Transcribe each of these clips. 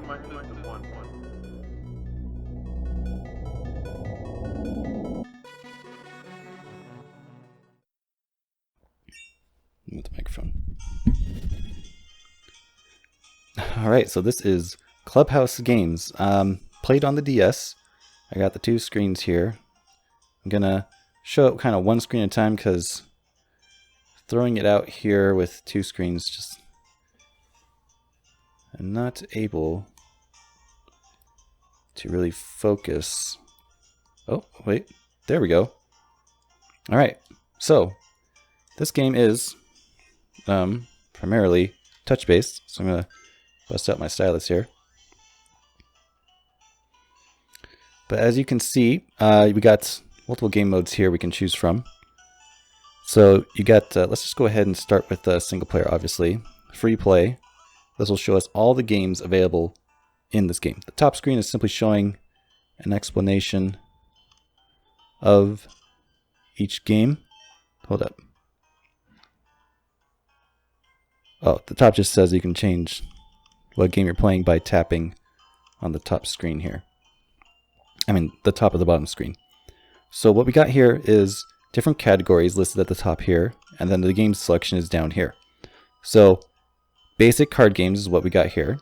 With the microphone. Alright, so this is Clubhouse Games. Played on the DS. I got the two screens here. I'm gonna show it kind of one screen at a time because throwing it out here with two screens just I'm not able to really focus. Oh, wait. There we go. Alright, so this game is primarily touch-based, so I'm going to bust out my stylus here. But as you can see, we got multiple game modes here we can choose from. So you got, let's just go ahead and start with single player, obviously. Free play. This will show us all the games available in this game. The top screen is simply showing an explanation of each game. Hold up. Oh, the top just says you can change what game you're playing by tapping on the top screen here. I mean, the top of the bottom screen. So what we got here is different categories listed at the top here, and then the game selection is down here. So basic card games is what we got here.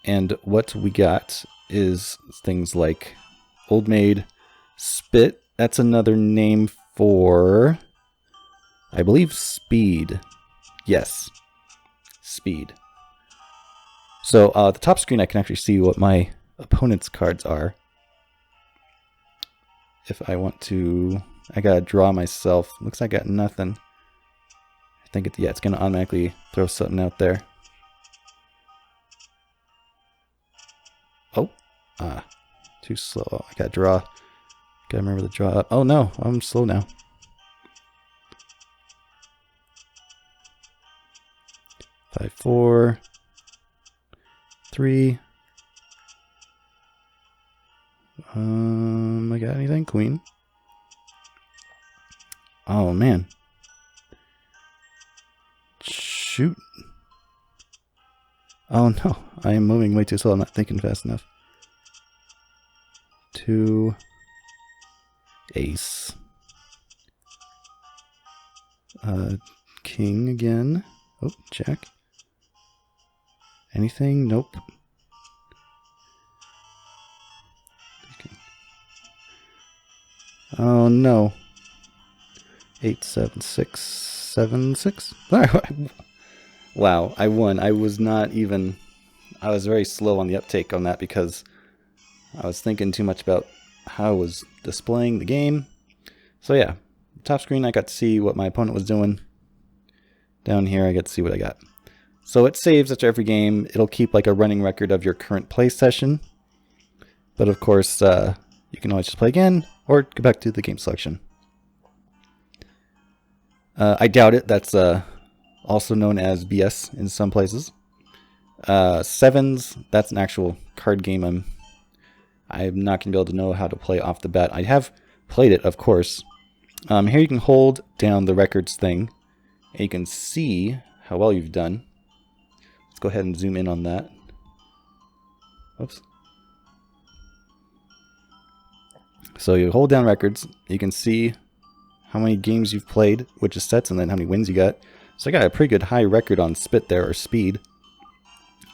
And what we got is things like Old Maid, Spit. That's another name for, I believe, speed. Yes, speed. So the top screen I can actually see what my opponent's cards are. If I want to, I gotta draw myself. Looks like I got nothing. I think it's gonna automatically throw something out there. Oh, too slow. I gotta draw. Gotta remember to draw up. Oh no, I'm slow now. Five, 4, 3. I got anything? Queen. Oh man. Shoot. Oh no, I am moving way too slow. I'm not thinking fast enough. 2. Ace. King again. Oh, Jack. Anything? Nope. Okay. Oh no. 8, 7, 6, 7, 6. Wow, I won. I was very slow on the uptake on that because I was thinking too much about how I was displaying the game. So yeah, top screen I got to see what my opponent was doing. Down here I get to see what I got. So it saves after every game. It'll keep like a running record of your current play session. But of course, you can always just play again or go back to the game selection. I doubt it. That's also known as BS in some places. Sevens, that's an actual card game I'm not going to be able to know how to play off the bat. I have played it, of course. Here you can hold down the records thing, and you can see how well you've done. Let's go ahead and zoom in on that. Oops. So you hold down records, you can see how many games you've played, which is sets, and then how many wins you got. So I got a pretty good high record on Spit there, or Speed.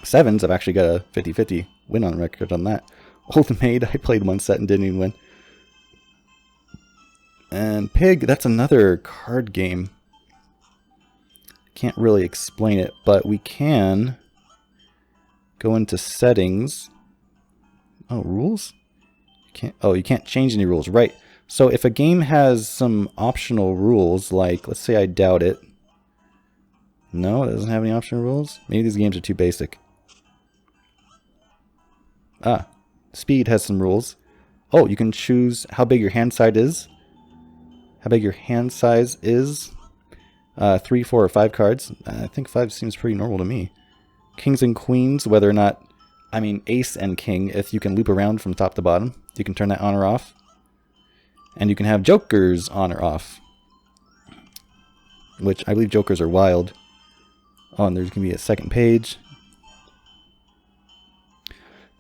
Sevens, I've actually got a 50-50 win on record on that. Old Maid, I played one set and didn't even win. And Pig, that's another card game. Can't really explain it, but we can go into settings. Oh, rules? You can't change any rules, right? So if a game has some optional rules, like, let's say I doubt it. No, it doesn't have any optional rules? Maybe these games are too basic. Speed has some rules. Oh, you can choose how big your hand size is. How big your hand size is. 3, 4, or 5 cards. I think 5 seems pretty normal to me. Kings and queens, whether or not, I mean ace and king, if you can loop around from top to bottom, you can turn that on or off. And you can have jokers on or off, which I believe jokers are wild. Oh, and there's going to be a second page.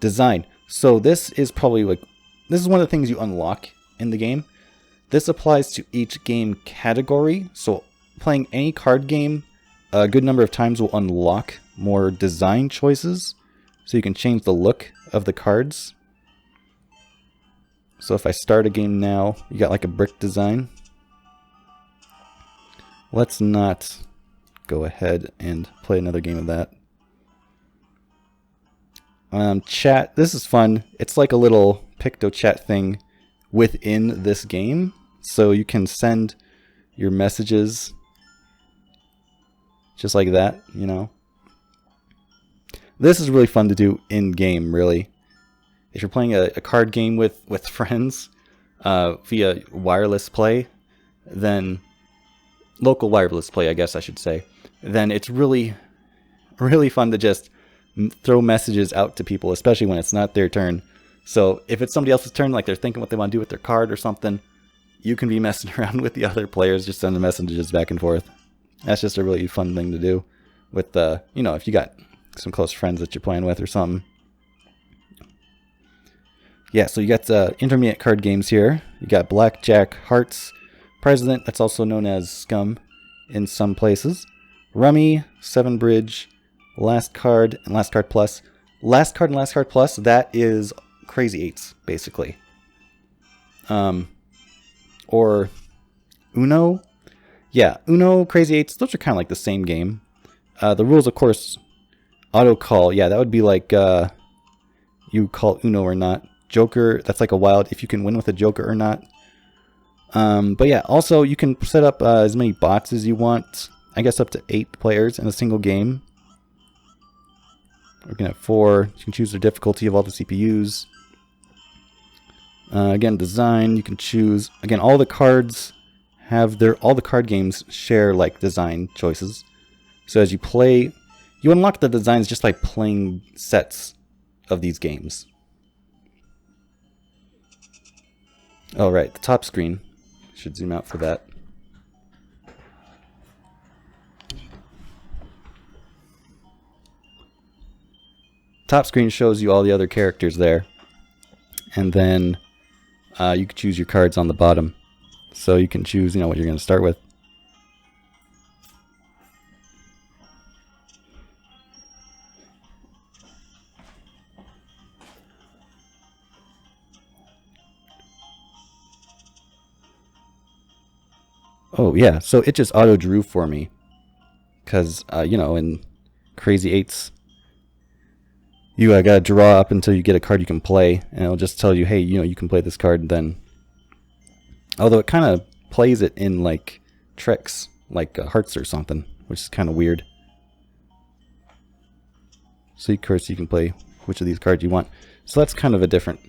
design. So this is probably like, this is one of the things you unlock in the game. This applies to each game category. So playing any card game a good number of times will unlock more design choices. So you can change the look of the cards. So if I start a game now, you got like a brick design. Let's not go ahead and play another game of that. Chat, this is fun. It's like a little Picto chat thing within this game. So you can send your messages just like that, you know. This is really fun to do in-game, really. If you're playing a card game with friends via wireless play, then local wireless play, I guess I should say, then it's really, really fun to just throw messages out to people, especially when it's not their turn. So if it's somebody else's turn, like they're thinking what they want to do with their card or something, you can be messing around with the other players, just sending messages back and forth. That's just a really fun thing to do with, you know, if you got some close friends that you're playing with or something. Yeah, so you got intermediate card games here. You got Blackjack, Hearts, President, that's also known as Scum in some places. Rummy, Seven Bridge, Last Card, and Last Card Plus. Last Card and Last Card Plus, that is Crazy Eights, basically. Or Uno. Yeah, Uno, Crazy Eights, those are kind of like the same game. The rules, of course, auto call. Yeah, that would be like you call Uno or not. Joker, that's like a wild, if you can win with a Joker or not. But yeah, also you can set up as many bots as you want. I guess up to 8 players in a single game. We're going to have 4. You can choose the difficulty of all the CPUs. Again, design, you can choose. Again, all the cards have all the card games share like design choices. So as you play, you unlock the designs just by playing sets of these games. Oh, right, the top screen. Should zoom out for that. Top screen shows you all the other characters there. And then you can choose your cards on the bottom. So you can choose, you know, what you're going to start with. Oh, yeah, so it just auto-drew for me. Because, you know, in Crazy Eights, you got to draw up until you get a card you can play. And it'll just tell you, hey, you know, you can play this card. And then, although it kind of plays it in, like, tricks, like hearts or something, which is kind of weird. So, of course, you can play which of these cards you want. So that's kind of a different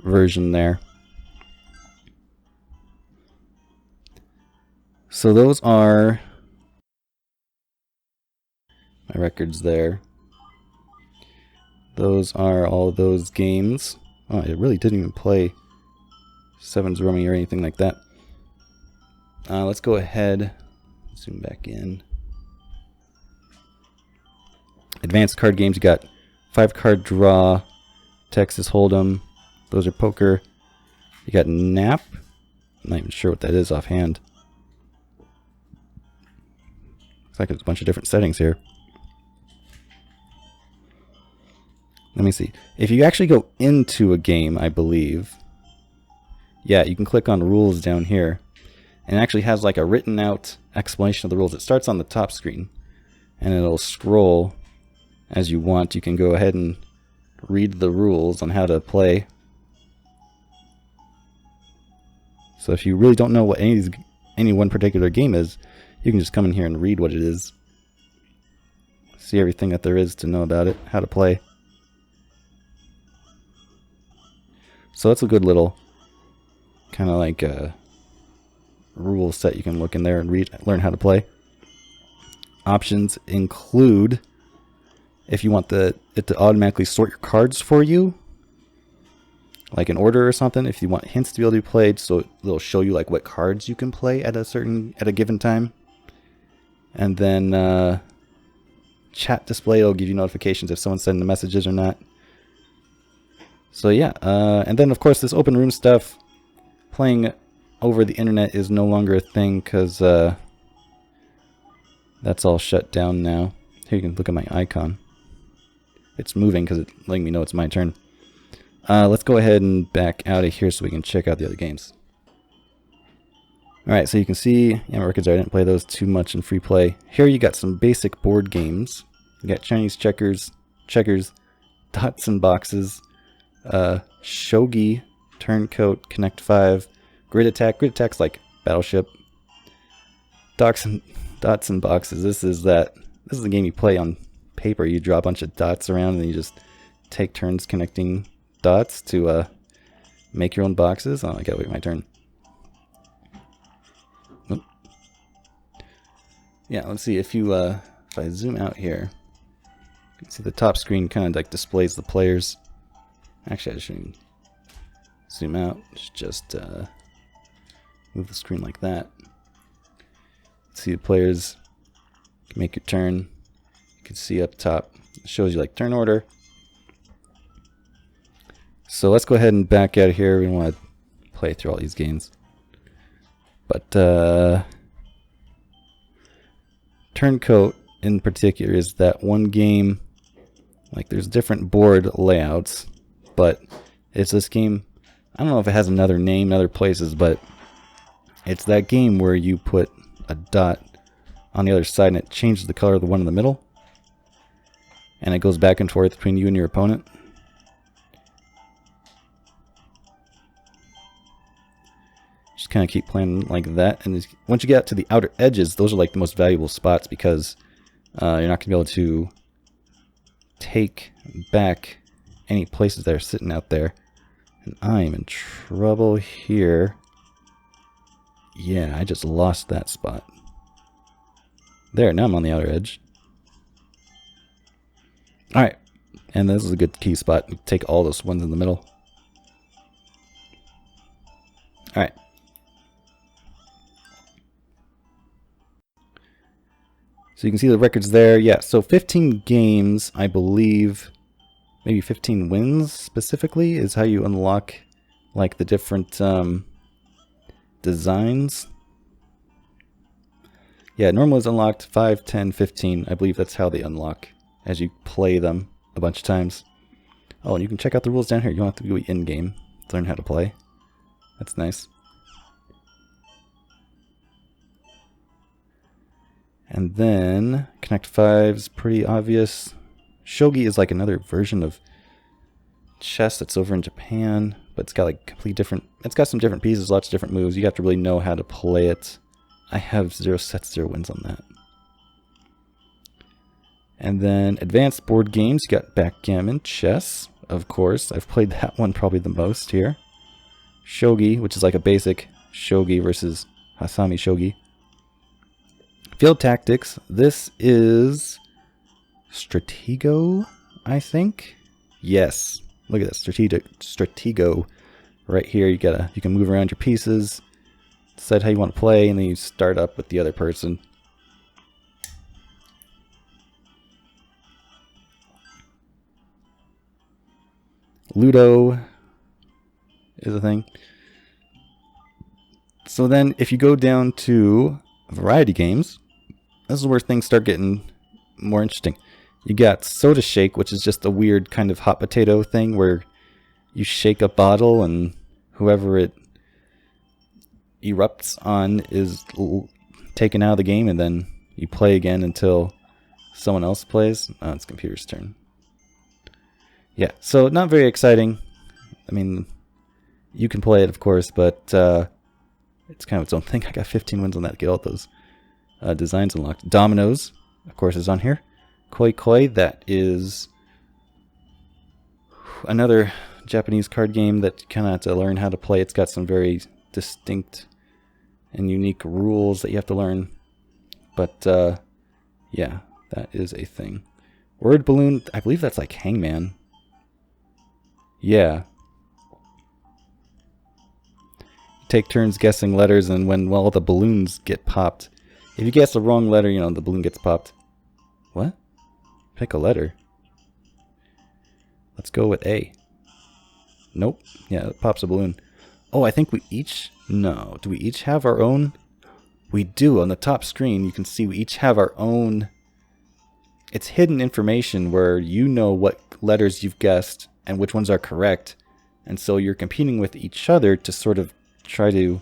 version there. So those are my records there. Those are all those games. Oh, it really didn't even play Sevens Rummy or anything like that. Let's go ahead, zoom back in. Advanced card games, you got 5-card draw, Texas Hold'em, those are poker. You got Nap, I'm not even sure what that is offhand. Looks like there's a bunch of different settings here. Let me see. If you actually go into a game, I believe, yeah, you can click on rules down here. And it actually has like a written out explanation of the rules. It starts on the top screen and it'll scroll as you want. You can go ahead and read the rules on how to play. So if you really don't know what any one particular game is, you can just come in here and read what it is. See everything that there is to know about it, how to play. So that's a good little kind of like a rule set. You can look in there and learn how to play. Options include if you want it to automatically sort your cards for you, like in order or something. If you want hints to be able to be played, so it'll show you like what cards you can play at a given time. And then chat display will give you notifications if someone's sending messages or not. So yeah, and then of course this open room stuff, playing over the internet is no longer a thing because that's all shut down now. Here you can look at my icon. It's moving because it's letting me know it's my turn. Let's go ahead and back out of here so we can check out the other games. Alright, so you can see, yeah, my records, I didn't play those too much in free play. Here you got some basic board games. You got Chinese checkers, dots and boxes, shogi, turncoat, connect 5, grid attack. Grid attack's like Battleship. Dots and boxes. This is the game you play on paper. You draw a bunch of dots around and you just take turns connecting dots to make your own boxes. Oh, I gotta wait my turn. Oop. Yeah, let's see if you if I zoom out here, you can see the top screen kind of like displays the players. Actually, I shouldn't zoom out. Just move the screen like that. See the players. You can make your turn. You can see up top. It shows you like turn order. So let's go ahead and back out of here. We don't want to play through all these games. But Turncoat in particular is that one game, like there's different board layouts, but it's this game, I don't know if it has another name in other places, but it's that game where you put a dot on the other side and it changes the color of the one in the middle. And it goes back and forth between you and your opponent. Just kind of keep playing like that. And once you get out to the outer edges, those are like the most valuable spots because you're not going to be able to take back any places that are sitting out there. And I'm in trouble here. Yeah, I just lost that spot. There, now I'm on the outer edge. Alright, and this is a good key spot. Take all those ones in the middle. Alright. So you can see the records there. Yeah, so 15 games, I believe, maybe 15 wins specifically, is how you unlock like the different designs. Yeah, normal is unlocked 5, 10, 15. I believe that's how they unlock as you play them a bunch of times. Oh, and you can check out the rules down here. You don't have to go in-game to learn how to play. That's nice. And then Connect 5 is pretty obvious. Shogi is like another version of chess that's over in Japan, but it's got like complete different, it's got some different pieces, lots of different moves. You have to really know how to play it. I have 0 sets, 0 wins on that. And then advanced board games, you got backgammon, chess, of course. I've played that one probably the most here. Shogi, which is like a basic shogi versus Hasami shogi. Field tactics, this is Stratego, I think. Yes, look at that, Stratego. Right here, you can move around your pieces, decide how you want to play, and then you start up with the other person. Ludo is a thing. So then if you go down to variety games, this is where things start getting more interesting. You got Soda Shake, which is just a weird kind of hot potato thing where you shake a bottle and whoever it erupts on is taken out of the game, and then you play again until someone else plays. Oh, it's computer's turn. Yeah, so not very exciting. I mean, you can play it, of course, but it's kind of its own thing. I got 15 wins on that to get all those designs unlocked. Dominoes, of course, is on here. Koi Koi, that is another Japanese card game that you kind of have to learn how to play. It's got some very distinct and unique rules that you have to learn. But yeah, that is a thing. Word balloon, I believe that's like Hangman. Yeah. Take turns guessing letters, and when all the balloons get popped, if you guess the wrong letter, you know, the balloon gets popped. What? Pick a letter. Let's go with A. Nope. Yeah, it pops a balloon. Oh, I think we each... No. Do we each have our own? We do. On the top screen, you can see we each have our own... It's hidden information where you know what letters you've guessed and which ones are correct. And so you're competing with each other to sort of try to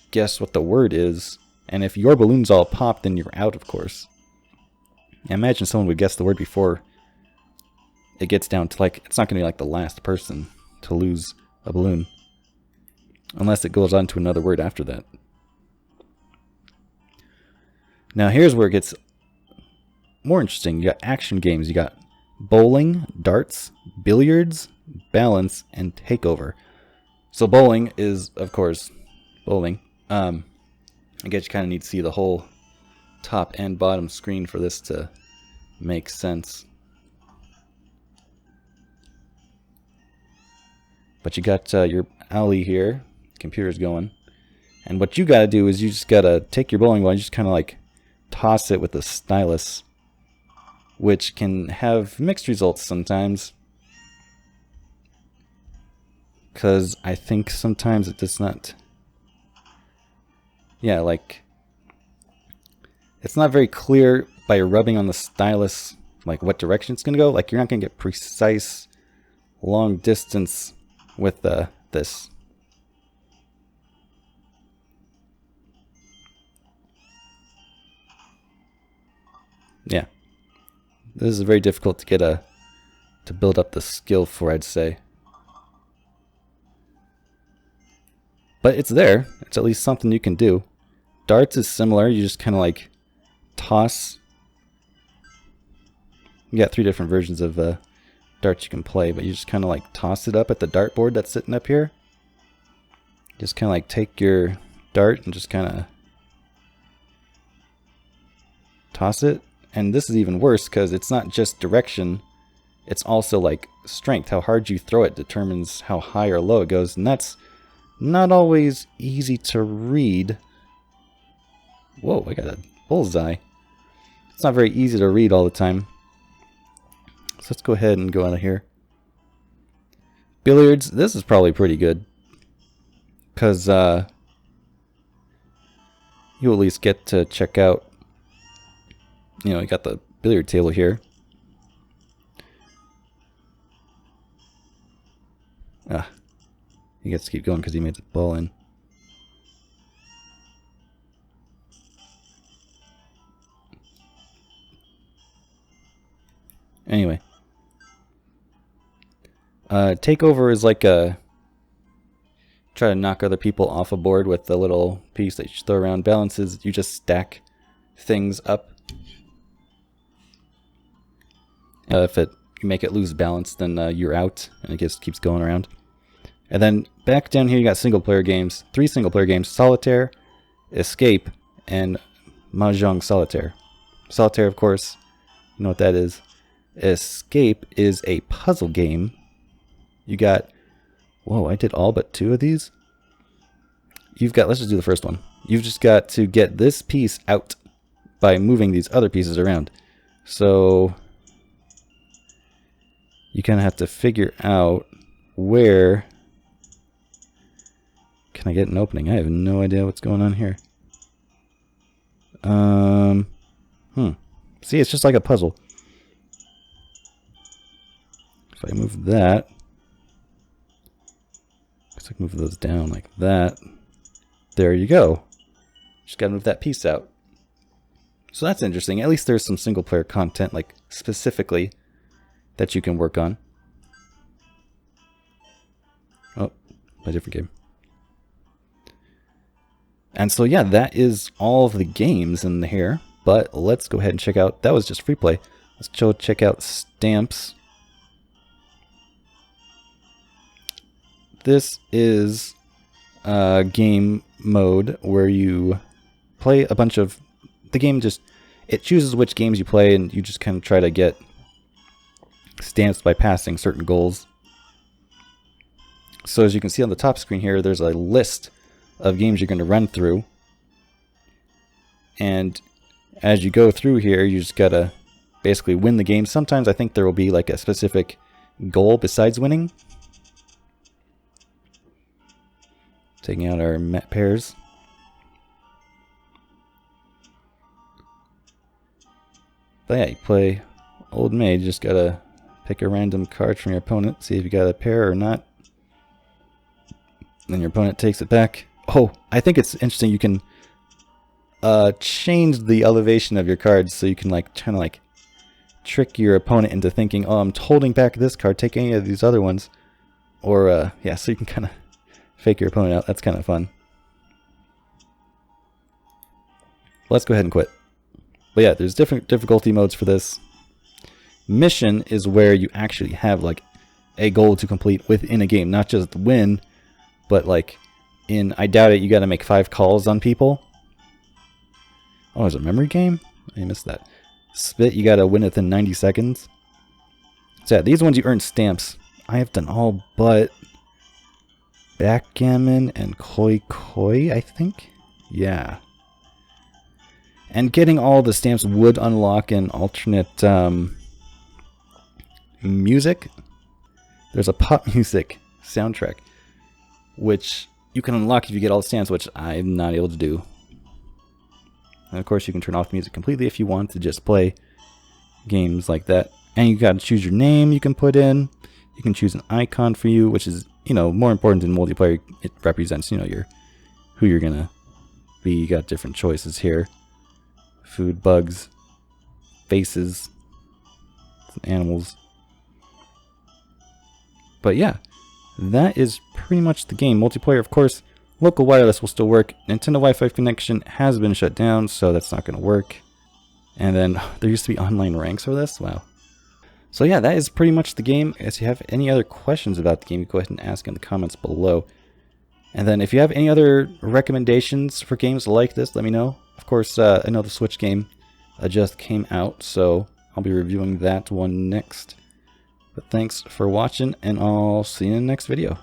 guess what the word is. And if your balloon's all popped, then you're out, of course. I imagine someone would guess the word before it gets down to, like, it's not going to be like the last person to lose a balloon. Unless it goes on to another word after that. Now here's where it gets more interesting. You got action games. You got bowling, darts, billiards, balance, and takeover. So bowling is, of course, bowling. I guess you kind of need to see the whole top and bottom screen for this to make sense. But you got your alley here. Computer's going. And what you got to do is you just got to take your bowling ball and just kind of like toss it with the stylus, which can have mixed results sometimes. Because I think sometimes it does not... Yeah, like... It's not very clear by rubbing on the stylus, like what direction it's going to go. Like you're not going to get precise long distance with this. Yeah. This is very difficult to get to build up the skill for, I'd say. But it's there. It's at least something you can do. Darts is similar. You just kind of like toss. You got 3 different versions of darts you can play, but you just kind of like toss it up at the dartboard that's sitting up here. Just kind of like take your dart and just kind of toss it. And this is even worse because it's not just direction. It's also like strength. How hard you throw it determines how high or low it goes. And that's not always easy to read. Whoa, I got a bullseye. It's not very easy to read all the time. So let's go ahead and go out of here. Billiards, this is probably pretty good. Because you at least get to check out, you know, you got the billiard table here. He gets to keep going because he made the ball in. Anyway. Takeover is like a... Try to knock other people off a board with the little piece that you throw around. Balances, you just stack things up. If you make it lose balance, then you're out, and it just keeps going around. And then back down here, you got single player games. 3 single player games: Solitaire, Escape, and Mahjong Solitaire. Solitaire, of course, you know what that is. Escape is a puzzle game. You got... Whoa, I did all but 2 of these? You've got... Let's just do the first one. You've just got to get this piece out by moving these other pieces around. So... you kind of have to figure out where... Can I get an opening? I have no idea what's going on here. See, it's just like a puzzle. If I move that... Looks like move those down like that. There you go. Just gotta move that piece out. So that's interesting. At least there's some single player content, like specifically, that you can work on. Oh, a different game. And so yeah, that is all of the games in here. But let's go ahead and check out... That was just free play. Let's go check out Stamps. This is a game mode where you play a bunch of... The game just... It chooses which games you play, and you just kind of try to get stamps by passing certain goals. So as you can see on the top screen here, there's a list of games you're going to run through. And as you go through here, you just got to basically win the game. Sometimes I think there will be like a specific goal besides winning. Taking out our pairs. But yeah, you play Old Maid. You just gotta pick a random card from your opponent, see if you got a pair or not. Then your opponent takes it back. Oh, I think it's interesting. You can change the elevation of your cards so you can like kind of like trick your opponent into thinking, oh, I'm holding back this card, take any of these other ones. Or yeah, so you can kind of fake your opponent out. That's kind of fun. Let's go ahead and quit. But yeah, there's different difficulty modes for this. Mission is where you actually have like a goal to complete within a game, not just win, but like in I Doubt It, you got to make 5 calls on people. Oh, there's a memory game? I missed that. Spit, you got to win within 90 seconds. So yeah, these ones you earn stamps. I have done all but Backgammon and Koi Koi, I think? Yeah. And getting all the stamps would unlock an alternate music. There's a pop music soundtrack, which you can unlock if you get all the stamps, which I'm not able to do. And of course, you can turn off music completely if you want to just play games like that. And you got to choose your name you can put in. You can choose an icon for you, which is, you know, more important in multiplayer. It represents, you know, who you're gonna be. You got different choices here. Food, bugs, faces, animals. But yeah, that is pretty much the game. Multiplayer, of course, local wireless will still work. Nintendo Wi-Fi connection has been shut down, so that's not going to work. And then there used to be online ranks for this. Wow. So yeah, that is pretty much the game. If you have any other questions about the game, go ahead and ask in the comments below. And then if you have any other recommendations for games like this, let me know. Of course, I know the Switch game just came out, so I'll be reviewing that one next. But thanks for watching, and I'll see you in the next video.